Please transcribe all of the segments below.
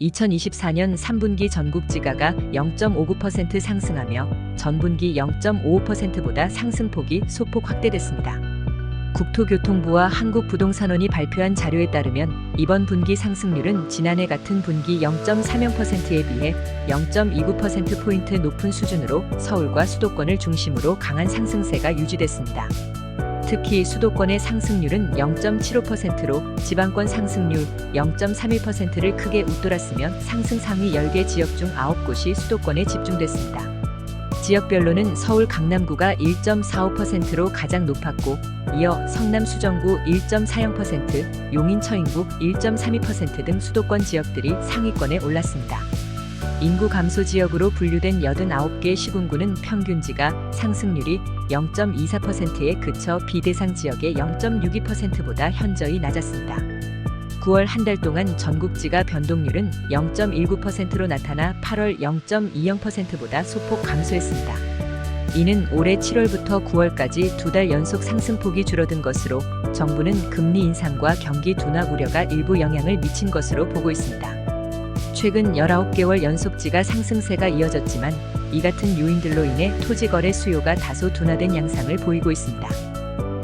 2024년 3분기 전국 지가가 0.59% 상승하며 전분기 0.55%보다 상승폭이 소폭 확대됐습니다. 국토교통부와 한국부동산원이 발표한 자료에 따르면 이번 분기 상승률은 지난해 같은 분기 0.30%에 비해 0.29%포인트 높은 수준으로 서울과 수도권을 중심으로 강한 상승세가 유지됐습니다. 특히 수도권의 상승률은 0.75%로 지방권 상승률 0.31%를 크게 웃돌았으며 상승 상위 10개 지역 중 9곳이 수도권에 집중됐습니다. 지역별로는 서울 강남구가 1.45%로 가장 높았고 이어 성남 수정구 1.40%, 용인 처인구 1.32% 등 수도권 지역들이 상위권에 올랐습니다. 인구 감소 지역으로 분류된 89개 시군구는 평균지가 상승률이 0.24%에 그쳐 비대상 지역의 0.62%보다 현저히 낮았습니다. 9월 한 달 동안 전국지가 변동률은 0.19%로 나타나 8월 0.20%보다 소폭 감소했습니다. 이는 올해 7월부터 9월까지 2달 연속 상승폭이 줄어든 것으로 정부는 금리 인상과 경기 둔화 우려가 일부 영향을 미친 것으로 보고 있습니다. 최근 19개월 연속지가 상승세가 이어졌지만 이 같은 요인들로 인해 토지거래 수요가 다소 둔화된 양상을 보이고 있습니다.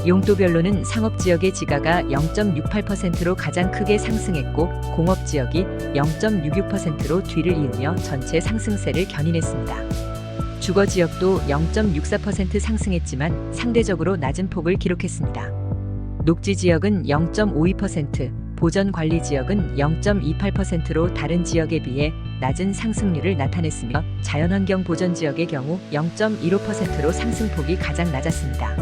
용도별로는 상업지역의 지가가 0.68%로 가장 크게 상승했고 공업지역이 0.66%로 뒤를 이으며 전체 상승세를 견인했습니다. 주거지역도 0.64% 상승했지만 상대적으로 낮은 폭을 기록했습니다. 녹지지역은 0.52%, 보전관리지역은 0.28%로 다른 지역에 비해 낮은 상승률을 나타냈으며 자연환경 보전지역의 경우 0.15%로 상승폭이 가장 낮았습니다.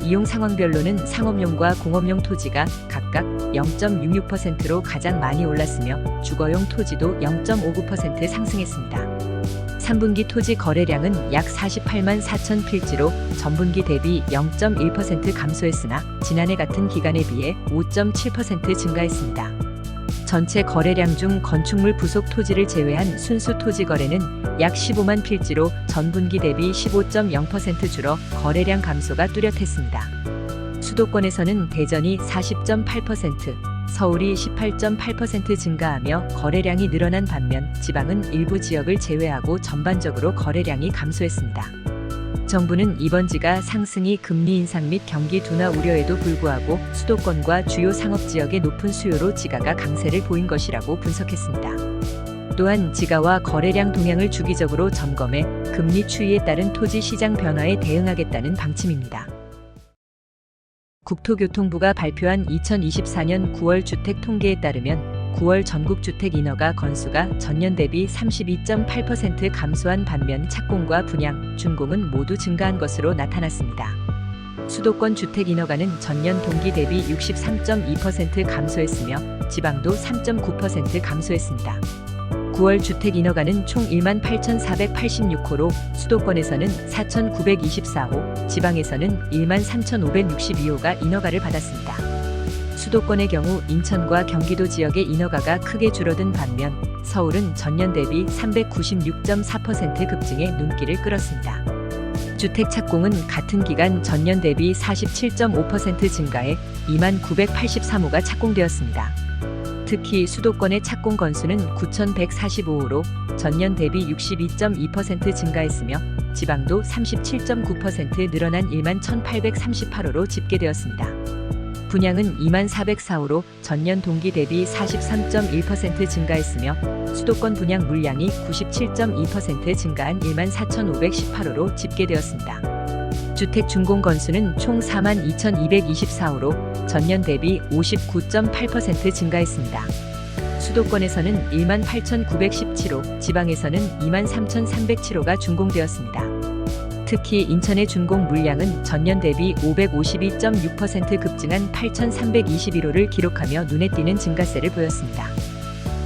이용 상황별로는 상업용과 공업용 토지가 각각 0.66%로 가장 많이 올랐으며 주거용 토지도 0.59% 상승했습니다. 3분기 토지 거래량은 약 48만 4천 필지로 전분기 대비 0.1% 감소했으나 지난해 같은 기간에 비해 5.7% 증가했습니다. 전체 거래량 중 건축물 부속 토지를 제외한 순수 토지 거래는 약 15만 필지로 전분기 대비 15.0% 줄어 거래량 감소가 뚜렷했습니다. 수도권에서는 대전이 40.8%, 서울이 18.8% 증가하며 거래량이 늘어난 반면 지방은 일부 지역을 제외하고 전반적으로 거래량이 감소했습니다. 정부는 이번 지가 상승이 금리 인상 및 경기 둔화 우려에도 불구하고 수도권과 주요 상업지역의 높은 수요로 지가가 강세를 보인 것이라고 분석했습니다. 또한 지가와 거래량 동향을 주기적으로 점검해 금리 추이에 따른 토지 시장 변화에 대응하겠다는 방침입니다. 국토교통부가 발표한 2024년 9월 주택 통계에 따르면 9월 전국 주택 인허가 건수가 전년 대비 32.8% 감소한 반면 착공과 분양, 준공은 모두 증가한 것으로 나타났습니다. 수도권 주택 인허가는 전년 동기 대비 63.2% 감소했으며 지방도 3.9% 감소했습니다. 9월 주택 인허가는 총 18,486호로 수도권에서는 4,924호, 지방에서는 13,562호가 인허가를 받았습니다. 수도권의 경우 인천과 경기도 지역의 인허가가 크게 줄어든 반면 서울은 전년 대비 396.4% 급증해 눈길을 끌었습니다. 주택 착공은 같은 기간 전년 대비 47.5% 증가해 2983호가 착공되었습니다. 특히 수도권의 착공 건수는 9,145호로 전년 대비 62.2% 증가했으며 지방도 37.9% 늘어난 11,838호로 집계되었습니다. 분양은 2404호로 전년 동기 대비 43.1% 증가했으며 수도권 분양 물량이 97.2% 증가한 14,518호로 집계되었습니다. 주택 준공 건수는 총 42,224호로 전년 대비 59.8% 증가했습니다. 수도권에서는 18,917호, 지방에서는 23,307호가 준공되었습니다. 특히 인천의 준공 물량은 전년 대비 552.6% 급증한 8,321호를 기록하며 눈에 띄는 증가세를 보였습니다.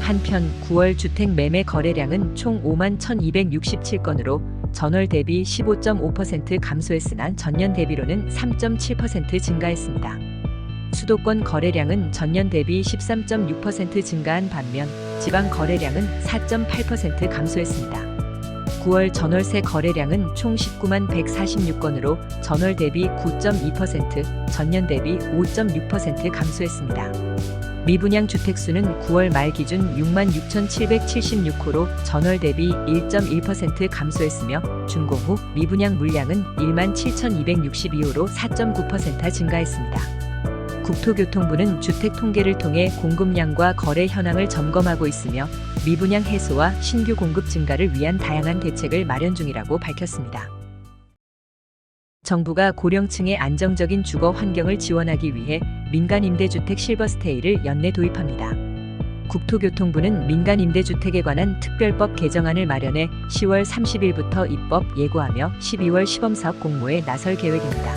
한편 9월 주택 매매 거래량은 총 5만 1,267건으로 전월 대비 15.5% 감소했으나 전년 대비로는 3.7% 증가했습니다. 수도권 거래량은 전년 대비 13.6% 증가한 반면 지방 거래량은 4.8% 감소했습니다. 9월 전월세 거래량은 총 19만 146건으로 전월 대비 9.2%, 전년 대비 5.6% 감소했습니다. 미분양 주택수는 9월 말 기준 66,776호로 전월 대비 1.1% 감소했으며 준공 후 미분양 물량은 17,262호로 4.9% 증가했습니다. 국토교통부는 주택 통계를 통해 공급량과 거래 현황을 점검하고 있으며 미분양 해소와 신규 공급 증가를 위한 다양한 대책을 마련 중이라고 밝혔습니다. 정부가 고령층의 안정적인 주거 환경을 지원하기 위해 민간임대주택 실버스테이를 연내 도입합니다. 국토교통부는 민간임대주택에 관한 특별법 개정안을 마련해 10월 30일부터 입법 예고하며 12월 시범사업 공모에 나설 계획입니다.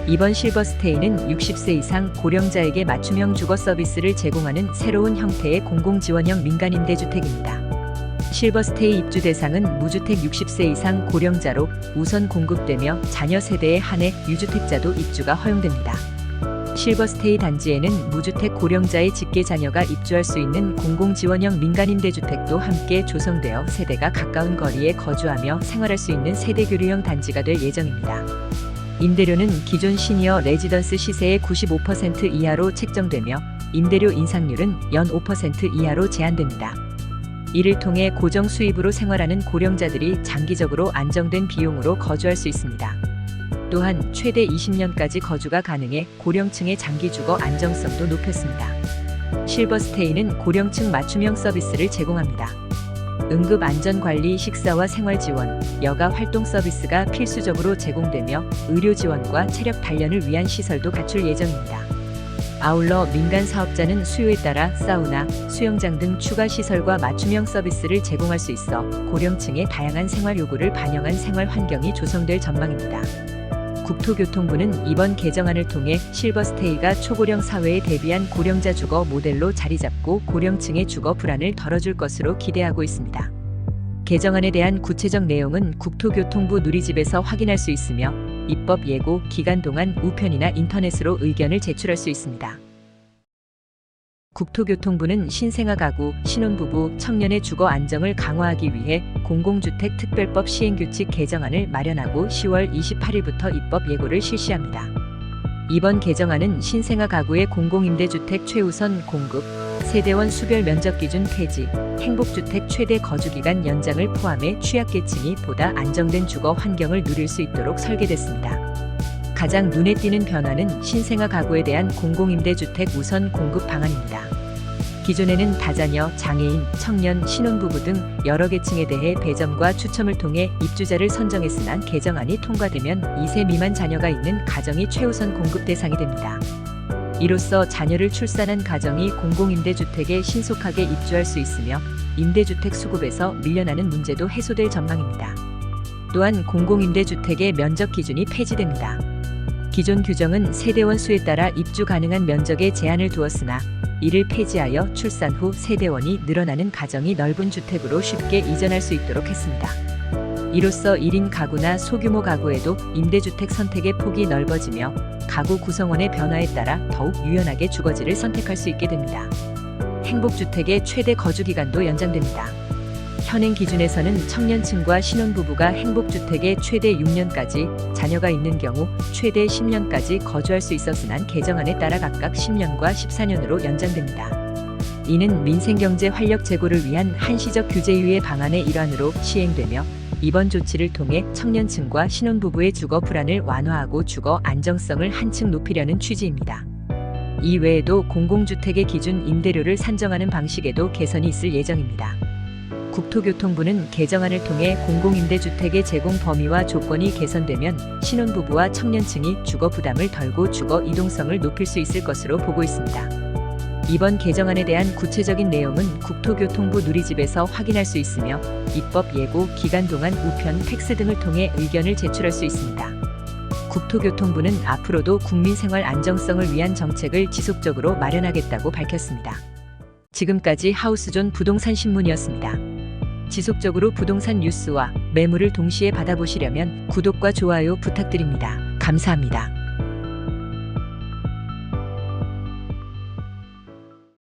이번 실버스테이는 60세 이상 고령자에게 맞춤형 주거 서비스를 제공하는 새로운 형태의 공공지원형 민간임대주택입니다. 실버스테이 입주 대상은 무주택 60세 이상 고령자로 우선 공급되며 자녀 세대에 한해 유주택자도 입주가 허용됩니다. 실버스테이 단지에는 무주택 고령자의 직계 자녀가 입주할 수 있는 공공지원형 민간임대주택도 함께 조성되어 세대가 가까운 거리에 거주하며 생활할 수 있는 세대교류형 단지가 될 예정입니다. 임대료는 기존 시니어 레지던스 시세의 95% 이하로 책정되며 임대료 인상률은 연 5% 이하로 제한됩니다. 이를 통해 고정 수입으로 생활하는 고령자들이 장기적으로 안정된 비용으로 거주할 수 있습니다. 또한 최대 20년까지 거주가 가능해 고령층의 장기 주거 안정성도 높였습니다. 실버스테이는 고령층 맞춤형 서비스를 제공합니다. 응급 안전관리, 식사와 생활 지원, 여가 활동 서비스가 필수적으로 제공되며 의료 지원과 체력 단련을 위한 시설도 갖출 예정입니다. 아울러 민간 사업자는 수요에 따라 사우나, 수영장 등 추가 시설과 맞춤형 서비스를 제공할 수 있어 고령층의 다양한 생활 요구를 반영한 생활 환경이 조성될 전망입니다. 국토교통부는 이번 개정안을 통해 실버스테이가 초고령 사회에 대비한 고령자 주거 모델로 자리잡고 고령층의 주거 불안을 덜어줄 것으로 기대하고 있습니다. 개정안에 대한 구체적 내용은 국토교통부 누리집에서 확인할 수 있으며 입법 예고 기간 동안 우편이나 인터넷으로 의견을 제출할 수 있습니다. 국토교통부는 신생아 가구, 신혼부부, 청년의 주거 안정을 강화하기 위해 공공주택 특별법 시행규칙 개정안을 마련하고 10월 28일부터 입법 예고를 실시합니다. 이번 개정안은 신생아 가구의 공공임대주택 최우선 공급, 세대원 수별 면적 기준 폐지, 행복주택 최대 거주기간 연장을 포함해 취약계층이 보다 안정된 주거 환경을 누릴 수 있도록 설계됐습니다. 가장 눈에 띄는 변화는 신생아 가구에 대한 공공임대주택 우선 공급 방안입니다. 기존에는 다자녀, 장애인, 청년, 신혼부부 등 여러 계층에 대해 배점과 추첨을 통해 입주자를 선정했으나 개정안이 통과되면 2세 미만 자녀가 있는 가정이 최우선 공급 대상이 됩니다. 이로써 자녀를 출산한 가정이 공공임대주택에 신속하게 입주할 수 있으며 임대주택 수급에서 밀려나는 문제도 해소될 전망입니다. 또한 공공임대주택의 면적 기준이 폐지됩니다. 기존 규정은 세대원 수에 따라 입주 가능한 면적에 제한을 두었으나 이를 폐지하여 출산 후 세대원이 늘어나는 가정이 넓은 주택으로 쉽게 이전할 수 있도록 했습니다. 이로써 1인 가구나 소규모 가구에도 임대주택 선택의 폭이 넓어지며 가구 구성원의 변화에 따라 더욱 유연하게 주거지를 선택할 수 있게 됩니다. 행복주택의 최대 거주기간도 연장됩니다. 현행 기준에서는 청년층과 신혼부부가 행복주택에 최대 6년까지, 자녀가 있는 경우 최대 10년까지 거주할 수 있었으나 개정안에 따라 각각 10년과 14년으로 연장됩니다. 이는 민생경제 활력 제고를 위한 한시적 규제유예 방안의 일환으로 시행되며 이번 조치를 통해 청년층과 신혼부부의 주거 불안을 완화하고 주거 안정성을 한층 높이려는 취지입니다. 이 외에도 공공주택의 기준 임대료를 산정하는 방식에도 개선이 있을 예정입니다. 국토교통부는 개정안을 통해 공공임대주택의 제공 범위와 조건이 개선되면 신혼부부와 청년층이 주거 부담을 덜고 주거 이동성을 높일 수 있을 것으로 보고 있습니다. 이번 개정안에 대한 구체적인 내용은 국토교통부 누리집에서 확인할 수 있으며 입법 예고 기간 동안 우편, 팩스 등을 통해 의견을 제출할 수 있습니다. 국토교통부는 앞으로도 국민 생활 안정성을 위한 정책을 지속적으로 마련하겠다고 밝혔습니다. 지금까지 하우스존 부동산 신문이었습니다. 지속적으로 부동산 뉴스와 매물을 동시에 받아보시려면 구독과 좋아요 부탁드립니다. 감사합니다.